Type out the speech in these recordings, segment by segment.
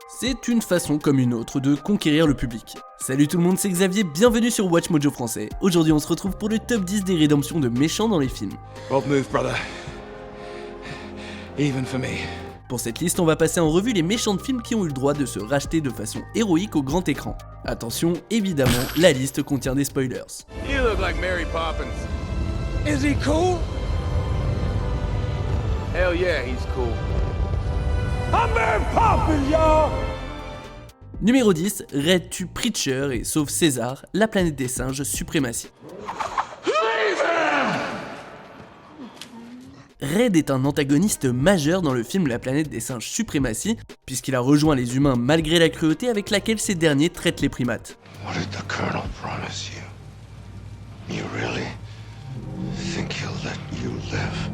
C'est une façon comme une autre de conquérir le public. Salut tout le monde, c'est Xavier, bienvenue sur Watch Mojo français. Aujourd'hui on se retrouve pour le top 10 des rédemptions de méchants dans les films. Bold move, brother. Even for me. Pour cette liste, on va passer en revue les méchants de films qui ont eu le droit de se racheter de façon héroïque au grand écran. Attention, évidemment, la liste contient des spoilers. You look like Mary Poppins. Is he cool? Hell yeah, he's cool. I'm Mary Poppins, y'all! Numéro 10, Red tue Preacher et sauve César, la planète des singes suprématie. Red est un antagoniste majeur dans le film La planète des singes suprématie, puisqu'il a rejoint les humains malgré la cruauté avec laquelle ces derniers traitent les primates. What did the Colonel promise you? You really think he'll let you live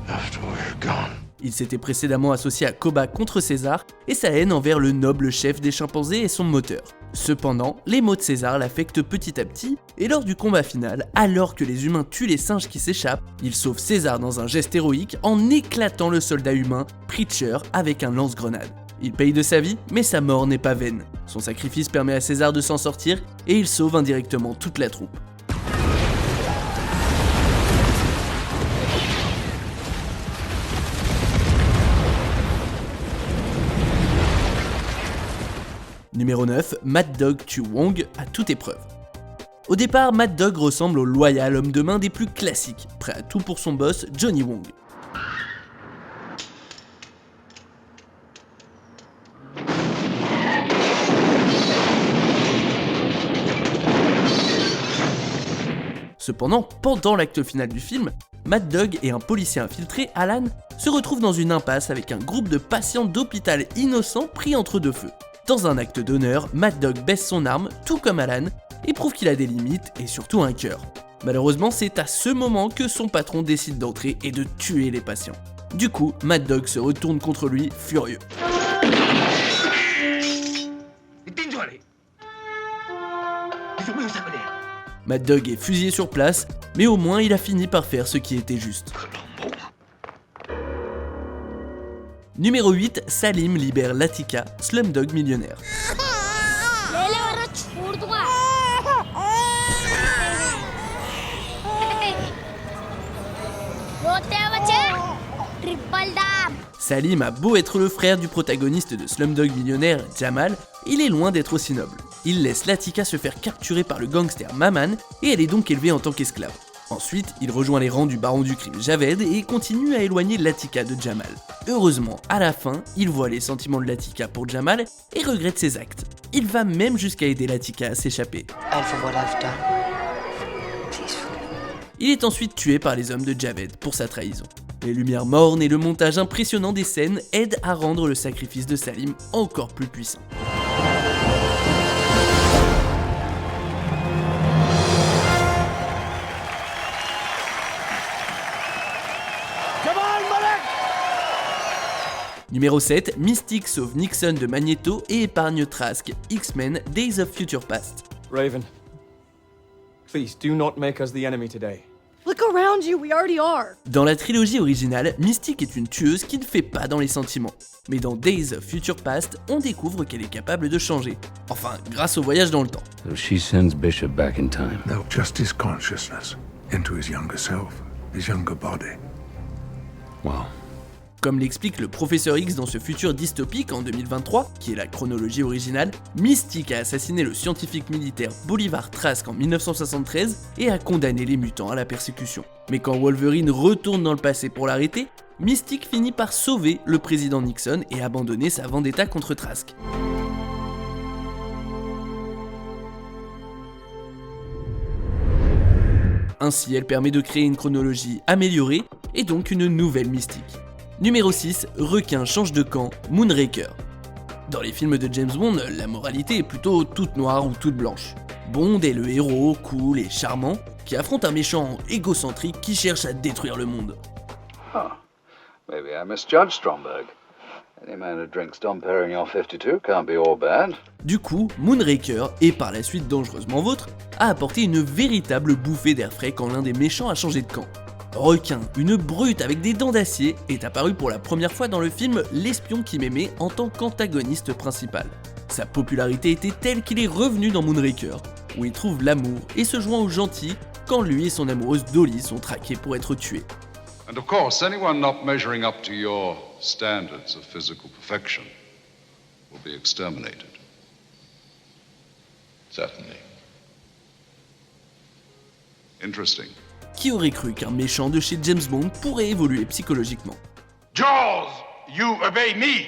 after we're gone? Il s'était précédemment associé à Koba contre César, et sa haine envers le noble chef des chimpanzés est son moteur. Cependant, les maux de César l'affectent petit à petit, et lors du combat final, alors que les humains tuent les singes qui s'échappent, il sauve César dans un geste héroïque en éclatant le soldat humain, Preacher, avec un lance-grenade. Il paye de sa vie, mais sa mort n'est pas vaine. Son sacrifice permet à César de s'en sortir, et il sauve indirectement toute la troupe. Numéro 9, Mad Dog tue Wong à toute épreuve. Au départ, Mad Dog ressemble au loyal homme de main des plus classiques, prêt à tout pour son boss, Johnny Wong. Cependant, pendant l'acte final du film, Mad Dog et un policier infiltré, Alan, se retrouvent dans une impasse avec un groupe de patients d'hôpital innocents pris entre deux feux. Dans un acte d'honneur, Mad Dog baisse son arme, tout comme Alan, et prouve qu'il a des limites et surtout un cœur. Malheureusement, c'est à ce moment que son patron décide d'entrer et de tuer les patients. Du coup, Mad Dog se retourne contre lui, furieux. Mad Dog est fusillé sur place, mais au moins il a fini par faire ce qui était juste. Numéro 8, Salim libère Latika, Slumdog millionnaire. Salim a beau être le frère du protagoniste de Slumdog millionnaire, Jamal, il est loin d'être aussi noble. Il laisse Latika se faire capturer par le gangster Maman et elle est donc élevée en tant qu'esclave. Ensuite, il rejoint les rangs du baron du crime Javed et continue à éloigner Latika de Jamal. Heureusement, à la fin, il voit les sentiments de Latika pour Jamal et regrette ses actes. Il va même jusqu'à aider Latika à s'échapper. Il est ensuite tué par les hommes de Javed pour sa trahison. Les lumières mornes et le montage impressionnant des scènes aident à rendre le sacrifice de Salim encore plus puissant. Numéro 7, Mystique sauve Nixon de Magneto et épargne Trask, X-Men Days of Future Past. Raven, please do not make us the enemy today. Look around you, we already are. Dans la trilogie originale, Mystique est une tueuse qui ne fait pas dans les sentiments. Mais dans Days of Future Past, on découvre qu'elle est capable de changer. Enfin, grâce au voyage dans le temps. So she sends Bishop back in time. They'll adjust his consciousness into his younger self, his younger body. Wow. Comme l'explique le professeur X dans ce futur dystopique en 2023, qui est la chronologie originale, Mystique a assassiné le scientifique militaire Bolivar Trask en 1973 et a condamné les mutants à la persécution. Mais quand Wolverine retourne dans le passé pour l'arrêter, Mystique finit par sauver le président Nixon et abandonner sa vendetta contre Trask. Ainsi, elle permet de créer une chronologie améliorée et donc une nouvelle Mystique. Numéro 6, Requin change de camp, Moonraker. Dans les films de James Bond, la moralité est plutôt toute noire ou toute blanche. Bond est le héros cool et charmant qui affronte un méchant égocentrique qui cherche à détruire le monde. Huh. Maybe I misjudged Stromberg. Any man who drinks Dom Perignon 52 can't be all bad. Du coup, Moonraker, et par la suite Dangereusement Vôtre, a apporté une véritable bouffée d'air frais quand l'un des méchants a changé de camp. Requin, une brute avec des dents d'acier, est apparu pour la première fois dans le film L'espion qui m'aimait en tant qu'antagoniste principal. Sa popularité était telle qu'il est revenu dans Moonraker, où il trouve l'amour et se joint aux gentils quand lui et son amoureuse Dolly sont traqués pour être tués. And of course, anyone not measuring up to your standards of physical perfection will be exterminated. Certainly. Interesting. Qui aurait cru qu'un méchant de chez James Bond pourrait évoluer psychologiquement? Jaws, you obey me!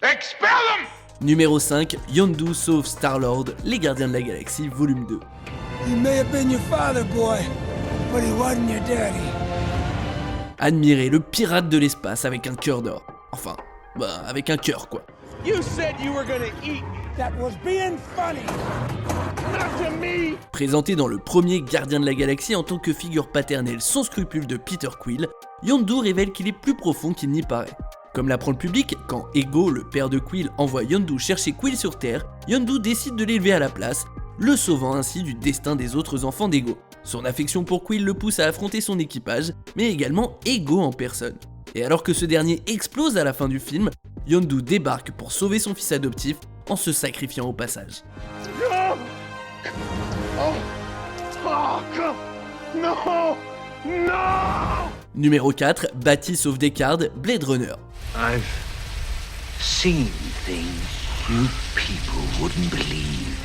Expel them! Numéro 5, Yondu sauve Star-Lord, Les Gardiens de la Galaxie, volume 2. He may have been your father, boy, but he wasn't your daddy. Admirez le pirate de l'espace avec un cœur d'or. Enfin, avec un cœur quoi. You said you were gonna eat me. That was being funny. Not to me. Présenté dans le premier Gardien de la Galaxie en tant que figure paternelle sans scrupule de Peter Quill, Yondu révèle qu'il est plus profond qu'il n'y paraît. Comme l'apprend le public, quand Ego, le père de Quill, envoie Yondu chercher Quill sur Terre, Yondu décide de l'élever à la place, le sauvant ainsi du destin des autres enfants d'Ego. Son affection pour Quill le pousse à affronter son équipage, mais également Ego en personne. Et alors que ce dernier explose à la fin du film, Yondu débarque pour sauver son fils adoptif en se sacrifiant au passage. Numéro 4, Batty sauve Deckard, Blade Runner. I've seen things you people wouldn't believe.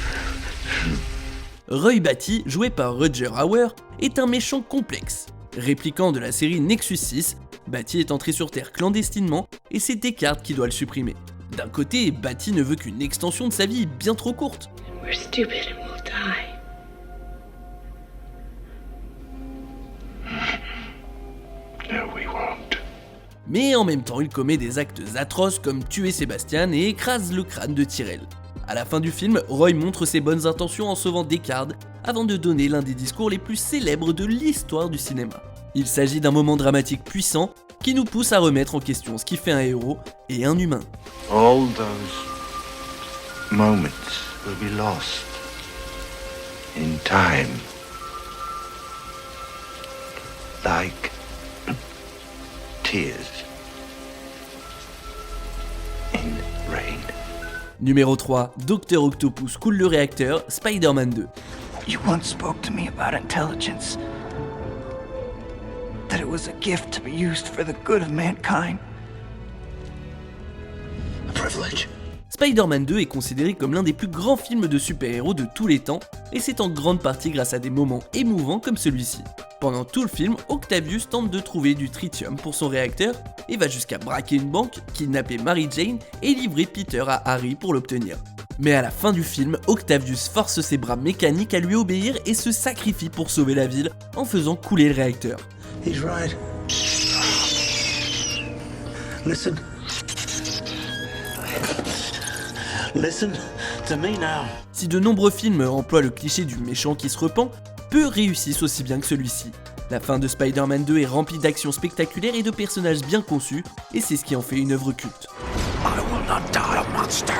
Roy Batty, joué par Roger Hauer, est un méchant complexe. Répliquant de la série Nexus 6, Batty est entré sur Terre clandestinement et c'est Deckard qui doit le supprimer. D'un côté, Batty ne veut qu'une extension de sa vie bien trop courte. We're stupid and we'll die. No, we won't. Mais en même temps, il commet des actes atroces comme tuer Sébastien et écrase le crâne de Tyrell. À la fin du film, Roy montre ses bonnes intentions en sauvant Deckard avant de donner l'un des discours les plus célèbres de l'histoire du cinéma. Il s'agit d'un moment dramatique puissant qui nous pousse à remettre en question ce qui fait un héros et un humain. All those moments will be lost in time. Like tears in rain. Numéro 3, Dr Octopus coule le réacteur, Spider-Man 2. You once spoke to me about intelligence. That it was a gift to be used for the good of mankind. A privilege. Spider-Man 2 est considéré comme l'un des plus grands films de super-héros de tous les temps, et c'est en grande partie grâce à des moments émouvants comme celui-ci. Pendant tout le film, Octavius tente de trouver du tritium pour son réacteur et va jusqu'à braquer une banque, kidnapper Mary Jane et livrer Peter à Harry pour l'obtenir. Mais à la fin du film, Octavius force ses bras mécaniques à lui obéir et se sacrifie pour sauver la ville en faisant couler le réacteur. He's right. Listen. Listen to me now. Si de nombreux films emploient le cliché du méchant qui se repent, peu réussissent aussi bien que celui-ci. La fin de Spider-Man 2 est remplie d'actions spectaculaires et de personnages bien conçus, et c'est ce qui en fait une œuvre culte. I will not die a monster.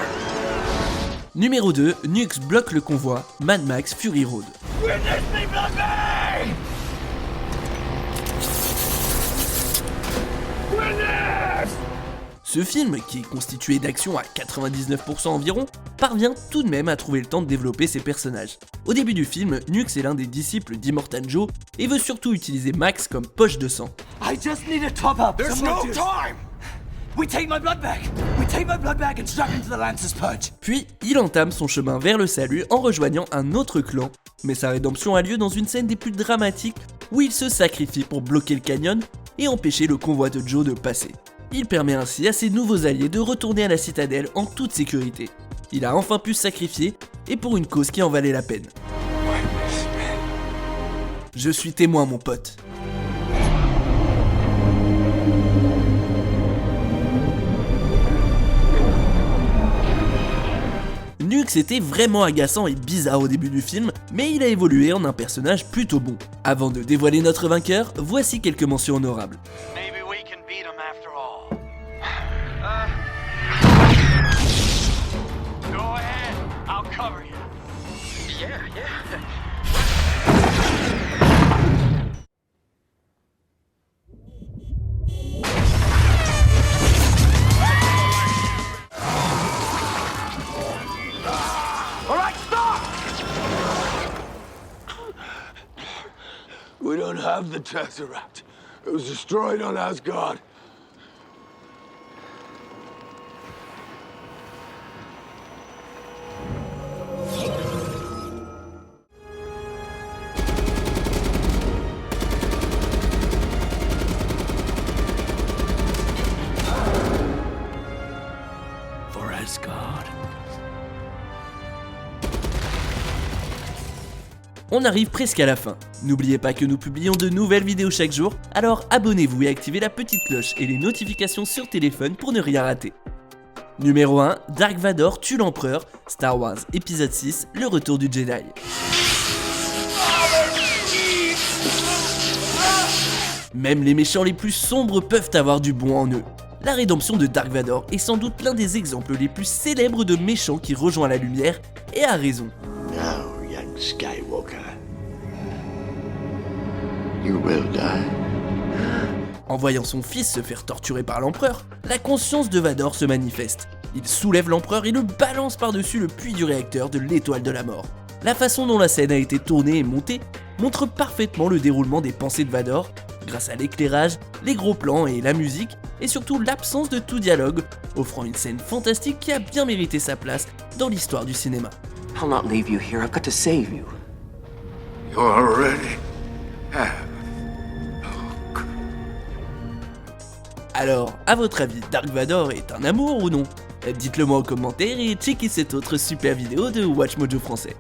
Numéro 2, Nux bloque le convoi, Mad Max Fury Road. Witness me, bloody! Witness! Ce film, qui est constitué d'actions à 99% environ, parvient tout de même à trouver le temps de développer ses personnages. Au début du film, Nux est l'un des disciples d'Immortan Joe et veut surtout utiliser Max comme poche de sang. I just need a top up. There's no time. We take my blood bag. We take my blood bag and strap into the Lancer's Purge. Puis, il entame son chemin vers le salut en rejoignant un autre clan, mais sa rédemption a lieu dans une scène des plus dramatiques où il se sacrifie pour bloquer le canyon et empêcher le convoi de Joe de passer. Il permet ainsi à ses nouveaux alliés de retourner à la citadelle en toute sécurité. Il a enfin pu se sacrifier, et pour une cause qui en valait la peine. Je suis témoin, mon pote. Nux était vraiment agaçant et bizarre au début du film, mais il a évolué en un personnage plutôt bon. Avant de dévoiler notre vainqueur, voici quelques mentions honorables. don't have the Tesseract. It was destroyed on Asgard. For Asgard. On arrive presque à la fin. N'oubliez pas que nous publions de nouvelles vidéos chaque jour, alors abonnez-vous et activez la petite cloche et les notifications sur téléphone pour ne rien rater. Numéro 1, Dark Vador tue l'Empereur, Star Wars épisode 6, le retour du Jedi. Même les méchants les plus sombres peuvent avoir du bon en eux. La rédemption de Dark Vador est sans doute l'un des exemples les plus célèbres de méchants qui rejoint la lumière, et a raison. Now, young Skywalker, you will die. En voyant son fils se faire torturer par l'empereur, la conscience de Vador se manifeste. Il soulève l'empereur et le balance par-dessus le puits du réacteur de l'étoile de la mort. La façon dont la scène a été tournée et montée montre parfaitement le déroulement des pensées de Vador, grâce à l'éclairage, les gros plans et la musique, et surtout l'absence de tout dialogue, offrant une scène fantastique qui a bien mérité sa place dans l'histoire du cinéma. I'll not leave you here. I've got to save you. You already have. Alors, à votre avis, Dark Vador est un amour ou non? Dites-le moi en commentaire et checkez cette autre super vidéo de Watch Mojo français.